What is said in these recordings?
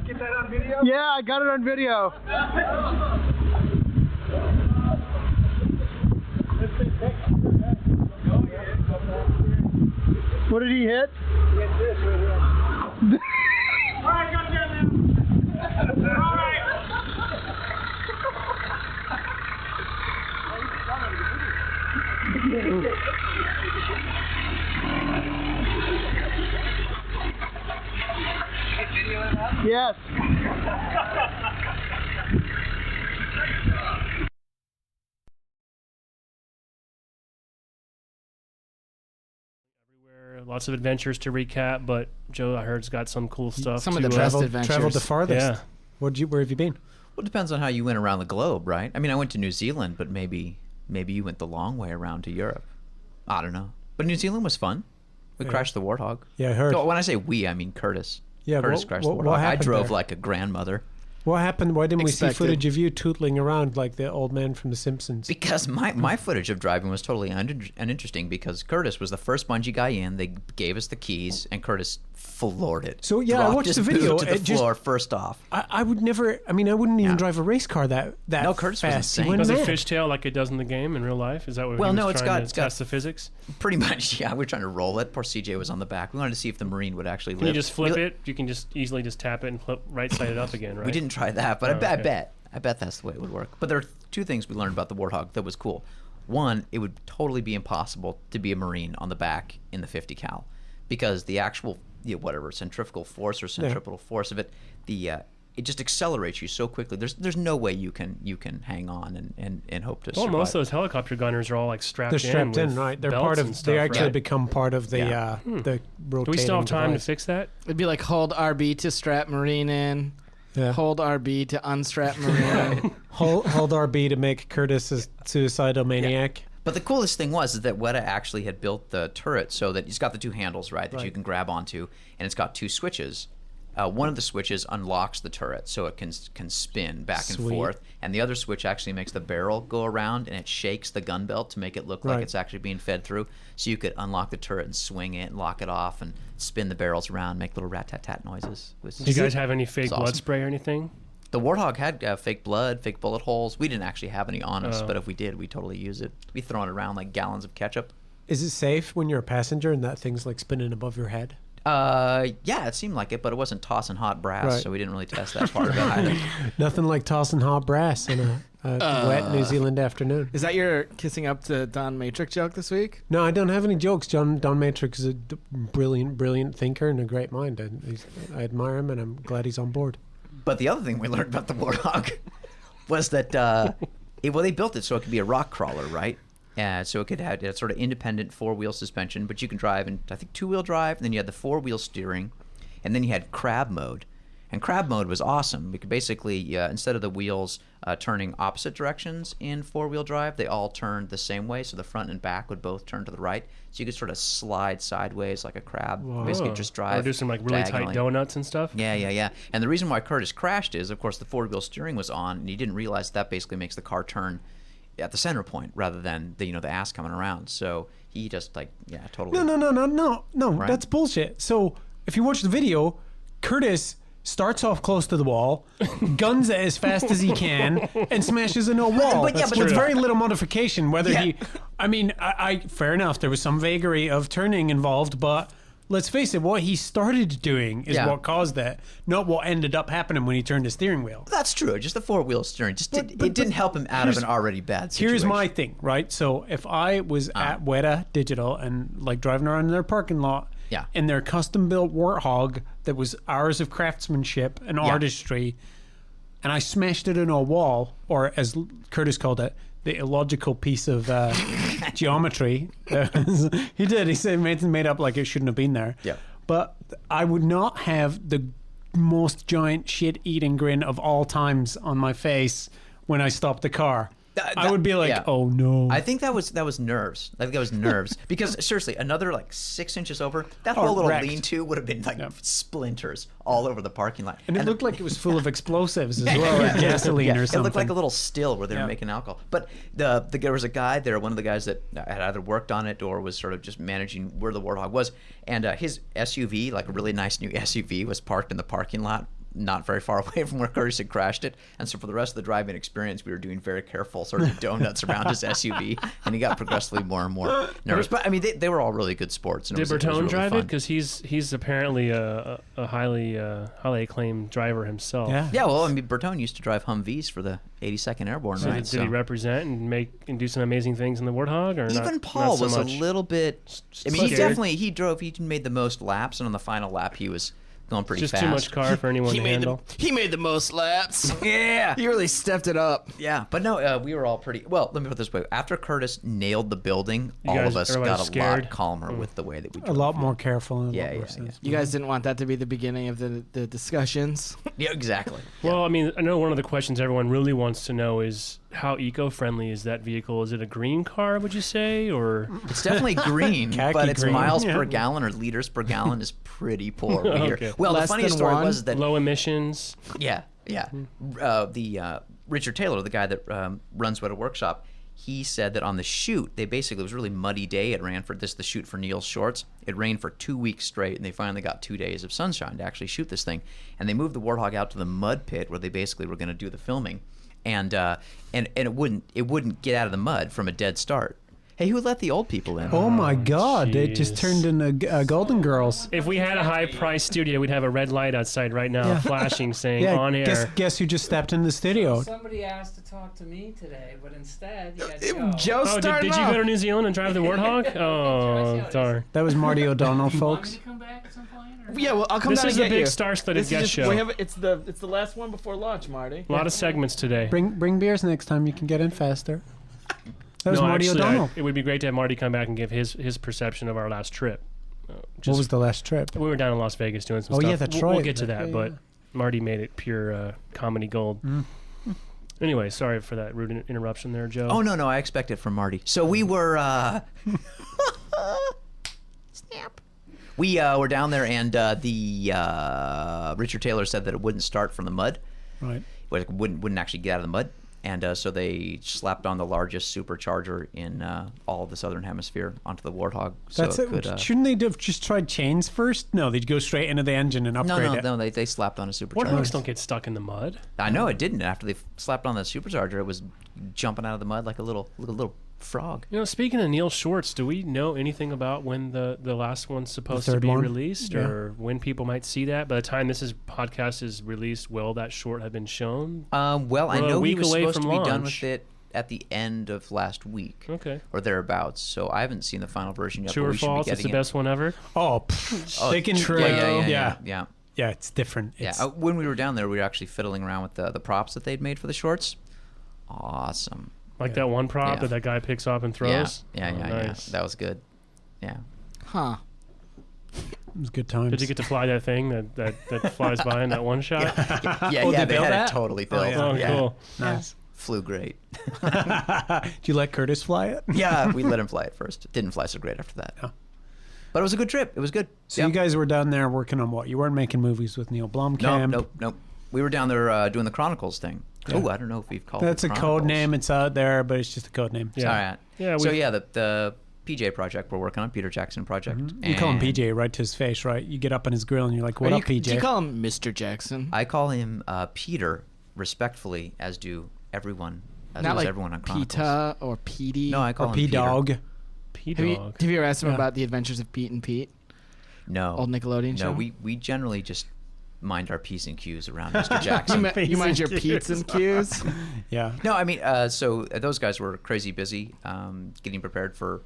Get that on video? Yeah, I got it on video. What did he hit? He hit this right here. Alright, got that now. Alright. Yes. Everywhere, lots of adventures to recap, but Joe, I heard, has got some cool stuff. Some of the best adventures. Traveled the farthest. Yeah. Where have you been? Well, it depends on how you went around the globe, right? I mean, I went to New Zealand, but maybe you went the long way around to Europe. I don't know. But New Zealand was fun. We crashed the Warthog. Yeah, I heard. So when I say we, I mean Curtis. Yeah, Curtis crashed the Warthog. I drove like a grandmother. What happened? Why didn't we see Expected. footage of you tootling around like the old man from The Simpsons? Because my footage of driving was totally uninteresting because Curtis was the first Bungie guy in. They gave us the keys, and Curtis floored it. So, yeah, I Dropped watched his the video. boot to the It just- floor first off. I would never. I mean, I wouldn't even drive a race car that No, Curtis was fast. insane. He went Does it mad. fishtail like it does in the game in real life? Is that what Well, he was no, it's trying got- to test the physics? Pretty much, yeah. We were trying to roll it. Poor CJ was on the back. We wanted to see if the Marine would actually Can live. you just flip it? You can just easily just tap it and flip right side it up again, right? We didn't try that, but Oh, I okay. bet that's the way it would work. But there are two things we learned about the Warthog that was cool. One, it would totally be impossible to be a Marine on the back in the 50 cal because the actual centrifugal force or centripetal force of it, it just accelerates you so quickly. There's no way you can hang on and hope to Well, survive. most of those helicopter gunners are all like strapped They're strapped in, with right? They're belts part and of. stuff, They actually right? become part of the Yeah. the rotating. Do we still have time device. to fix that? It'd be like hold RB to strap Marine in. Yeah. Hold RB to unstrap Marine. Hold RB to make Curtis a suicidal maniac. But the coolest thing was that WETA actually had built the turret so that it's got the two handles, right, that you can grab onto, and it's got two switches. One of the switches unlocks the turret so it can spin back and Sweet. forth, and the other switch actually makes the barrel go around, and it shakes the gun belt to make it look like Right. it's actually being fed through. So you could unlock the turret and swing it and lock it off and spin the barrels around, make little rat-tat-tat noises. It was- Do you guys have any fake It's blood awesome. spray or anything? The Warthog had fake blood, fake bullet holes. We didn't actually have any on us, but if we did, we totally use it. We throw it around like gallons of ketchup. Is it safe when you're a passenger and that thing's like spinning above your head? Yeah, it seemed like it, but it wasn't tossing hot brass, Right. so we didn't really test that part of it either. Nothing like tossing hot brass in a wet New Zealand afternoon. Is that your kissing up to Don Matrix joke this week? No, I don't have any jokes. Don Matrix is a brilliant thinker and a great mind. I admire him, and I'm glad he's on board. But the other thing we learned about the Warthog was that they built it so it could be a rock crawler, right? So it could have a sort of independent four-wheel suspension, but you can drive in, I think, two-wheel drive, and then you had the four-wheel steering, and then you had crab mode. And crab mode was awesome because basically, instead of the wheels turning opposite directions in four-wheel drive, they all turned the same way, so the front and back would both turn to the right. So you could sort of slide sideways like a crab, basically just drive. Or do some like really diagonally. tight donuts and stuff? Yeah. And the reason why Curtis crashed is, of course, the four-wheel steering was on, and he didn't realize that basically makes the car turn at the center point rather than the ass coming around. So he just totally. No. Right? That's bullshit. So if you watch the video, Curtis starts off close to the wall, guns it as fast as he can, and smashes into a wall. But with very little modification. Whether I fair enough, there was some vagary of turning involved, but let's face it, what he started doing is what caused that, not what ended up happening when he turned the steering wheel. That's true. Just the four-wheel steering it didn't help him out of an already bad situation. Here's my thing, right? So if I was at WETA Digital and like driving around in their parking lot, in their custom-built Warthog that was hours of craftsmanship and artistry, and I smashed it into a wall, or as Curtis called it, the illogical piece of geometry. He did. He said made up like it shouldn't have been there. Yeah. But I would not have the most giant shit-eating grin of all times on my face when I stopped the car. I would be like, yeah. oh no. I think that was nerves. I think that was nerves because seriously, another like 6 inches over, that whole little wrecked. lean-to would have been like splinters all over the parking lot. And it looked like it was full of explosives as well, or gasoline or something. It looked like a little still where they were making alcohol. But there was a guy there, one of the guys that had either worked on it or was sort of just managing where the Warthog was, and his SUV, like a really nice new SUV, was parked in the parking lot not very far away from where Curtis had crashed it. And so for the rest of the driving experience, we were doing very careful sort of donuts around his SUV, and he got progressively more and more nervous. But I mean, they were all really good sports. And Did it was Bertone really drive fun. it? Because he's apparently a highly acclaimed driver himself. Yeah, well, I mean, Bertone used to drive Humvees for the 82nd Airborne, So right? did he represent and do some amazing things in the Warthog? Or Even not, Paul not so was much? a little bit. I mean, Scared? he made the most laps, and on the final lap, he was going pretty Just fast. too much car for anyone to handle. He made the most laps. Yeah. He really stepped it up. Yeah, but no, we were all pretty. Well, let me put it this way: after Curtis nailed the building, You all guys of us are, like, got a scared? lot calmer with the way that we a drove. lot more careful. And a Yeah, lot more yeah, sensible. You guys didn't want that to be the beginning of the discussions. Yeah, exactly. Well, I mean, I know one of the questions everyone really wants to know is how eco-friendly is that vehicle? Is it a green car, would you say, or? It's definitely green, Khaki but its green. miles Yeah. per gallon or liters per gallon is pretty poor. Okay. Well, Less the funniest than story one? was that Low emissions? Yeah. Richard Taylor, the guy that runs WETA Workshop, he said that on the shoot, it was a really muddy day. It ran for the shoot for Neil's shorts. It rained for 2 weeks straight, and they finally got 2 days of sunshine to actually shoot this thing. And they moved the Warthog out to the mud pit where they basically were going to do the filming, and it wouldn't get out of the mud from a dead start. Hey, who let the old people in? Oh my God! It just jeez. turned into Golden Girls. If we had a high-priced studio, we'd have a red light outside right now, flashing, saying Yeah, on air. guess who just stepped in the studio? Somebody asked to talk to me today, but instead you got Joe. Joe Oh, started did you go to New Zealand and drive the Warthog? Oh, darn. That was Marty O'Donnell, You want me folks. to come back at some point? Or Yeah, well, I'll come This down is and a get big you. star-studded This is guest just- show. we have it's the last one before launch, Marty. A lot of segments today. Bring beers next time. You can get in faster. That was No, Marty actually, O'Donnell. it would be great to have Marty come back and give his perception of our last trip. What was the last trip? We were down in Las Vegas doing some Oh, stuff. yeah, that's We'll right. get to that, Yeah, but yeah. Marty made it pure comedy gold. Anyway, sorry for that rude interruption there, Joe. Oh no, I expect it from Marty. So we were snap. We were down there, and the Richard Taylor said that it wouldn't start from the mud. Right. It wouldn't actually get out of the mud, and so they slapped on the largest supercharger in all of the southern hemisphere onto the Warthog. So That's it. could, Shouldn't they have just tried chains first? No, they'd go straight into the engine and upgrade it. no, they slapped on a supercharger. Warthogs don't get stuck in the mud. I know it didn't. After they slapped on the supercharger, it was jumping out of the mud like a little frog. You know, speaking of Neil Shorts, do we know anything about when the last one's supposed to third be one? released, Yeah. or when people might see that? By the time this podcast is released, will that short have been shown? Well, I We're a know he week was away supposed from to be done launch. with it at the end of last week. Okay. Or thereabouts. So I haven't seen the final version yet. True but or we should be false? It's the getting it. best one ever. Oh, they can. Yeah. Yeah, it's different. Yeah, It's, when we were down there, we were actually fiddling around with the props that they'd made for the shorts. Awesome. Like that one prop Yeah. that guy picks up and throws. Yeah. Oh, nice. That was good. Yeah. Huh. it was good times. Did you get to fly that thing that Oh, flies by in that one shot? Yeah, they they built had that? it totally built. yeah. Oh, cool. Nice. Flew great. Did you let Curtis fly it? Yeah, we let him fly it first. It didn't fly so great after that. Yeah. But it was a good trip. It was good. So Yeah. you guys were down there working on what? You weren't making movies with Neil Blomkamp? Nope. We were down there doing the Chronicles thing. Yeah. Oh, I don't know if we've called That's it a code Chronicles. name. It's out there, but it's just a code name. Yeah. All right. Yeah, So we- yeah, the PJ project we're working on, Peter Jackson project. You call him And PJ right to his face, right? You get up on his grill and you're like, "What Are up, you, PJ?" Do you call him Mr. Jackson? I call him Peter, respectfully, as do everyone. As Not does like everyone on Chronicles. Peta or Petey. No, I call or him P Peter. Dog. P-Dog. Have you ever asked him Yeah. about the adventures of Pete and Pete? No. Old Nickelodeon No, show? we generally just mind our P's and Q's around Mr. Jackson. You mind your P's Pete's and Q's? Yeah. No, I mean, so those guys were crazy busy getting prepared for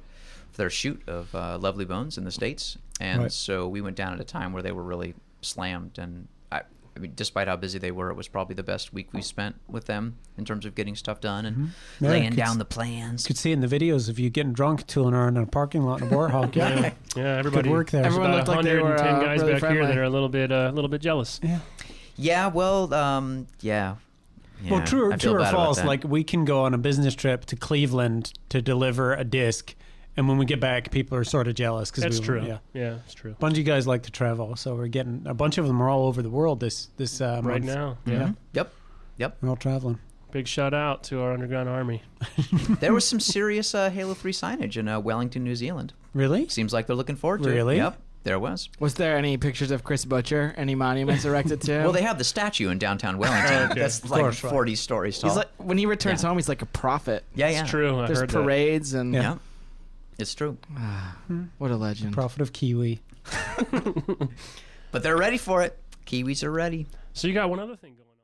their shoot of Lovely Bones in the States. And Right. so we went down at a time where they were really slammed. And I mean, despite how busy they were, it was probably the best week we spent with them in terms of getting stuff done and Yeah, laying could down the plans. Could see in the videos of you getting drunk, tooling around in a parking lot in a Warthog. Yeah. Yeah, everybody. Good work there. There's Everyone about looked like they were, 110 guys really back friendly. here that are a little bit jealous. Yeah. Yeah, well, yeah. Yeah, Well, true I feel or bad about false, that. like we can go on a business trip to Cleveland to deliver a disc, and when we get back, people are sort of jealous because That's true. Yeah, it's true. Bungie guys like to travel, so we're getting a bunch of them are all over the world this Right month. now, Yeah. Yep. We're all traveling. Big shout out to our underground army. There was some serious Halo 3 signage in Wellington, New Zealand. Really? Seems like they're looking forward to it. Really? Yep. There was. Was there any pictures of Chris Butcher? Any monuments erected to him? Well, they have the statue in downtown Wellington. Okay. That's Of like course, right. 40 stories tall. He's like, when he returns home, he's like a prophet. yeah. It's true. I There's heard parades and Yeah. It's true. what a legend. Prophet of Kiwi. But they're ready for it. Kiwis are ready. that. So you got one other thing going on.